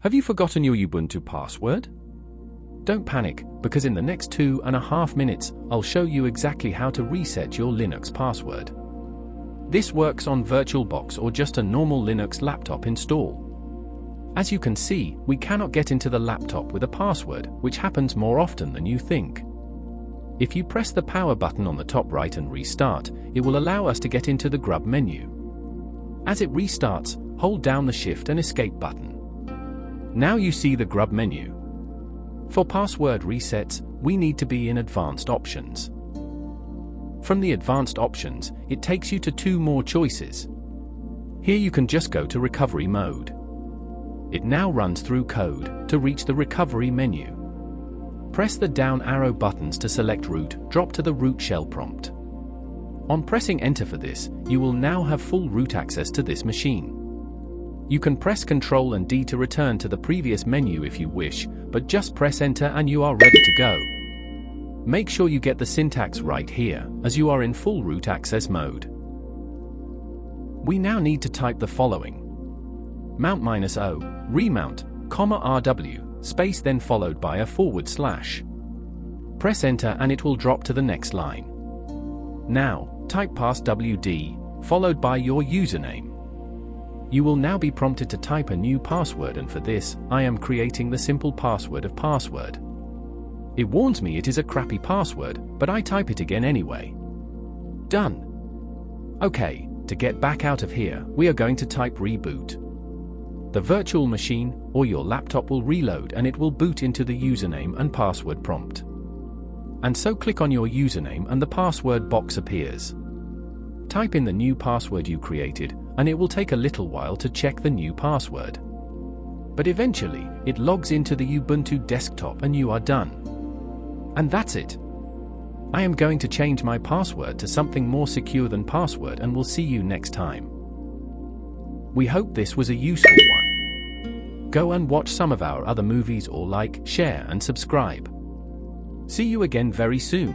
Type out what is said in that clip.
Have you forgotten your Ubuntu password? Don't panic, because in the next 2.5 minutes, I'll show you exactly how to reset your Linux password. This works on VirtualBox or just a normal Linux laptop install. As you can see, we cannot get into the laptop with a password, which happens more often than you think. If you press the power button on the top right and restart, it will allow us to get into the grub menu. As it restarts, hold down the Shift and Escape button. Now you see the grub menu. For password resets, we need to be in Advanced Options. From the Advanced Options, it takes you to 2 more choices. Here you can just go to Recovery Mode. It now runs through code to reach the Recovery menu. Press the down arrow buttons to select Root, drop to the root shell prompt. On pressing Enter for this, you will now have full root access to this machine. You can press Ctrl and D to return to the previous menu if you wish, but just press Enter and you are ready to go. Make sure you get the syntax right here, as you are in full root access mode. We now need to type the following: mount -o, remount, RW, space then followed by a /. Press Enter and it will drop to the next line. Now, type passwd, followed by your username. You will now be prompted to type a new password, and for this, I am creating the simple password of password. It warns me it is a crappy password, but I type it again anyway. Done. Okay, to get back out of here, we are going to type reboot. The virtual machine, or your laptop will reload and it will boot into the username and password prompt. And so click on your username and the password box appears. Type in the new password you created, and it will take a little while to check the new password. But eventually, it logs into the Ubuntu desktop and you are done. And that's it. I am going to change my password to something more secure than password, and we'll see you next time. We hope this was a useful one. Go and watch some of our other movies, or like, share and subscribe. See you again very soon.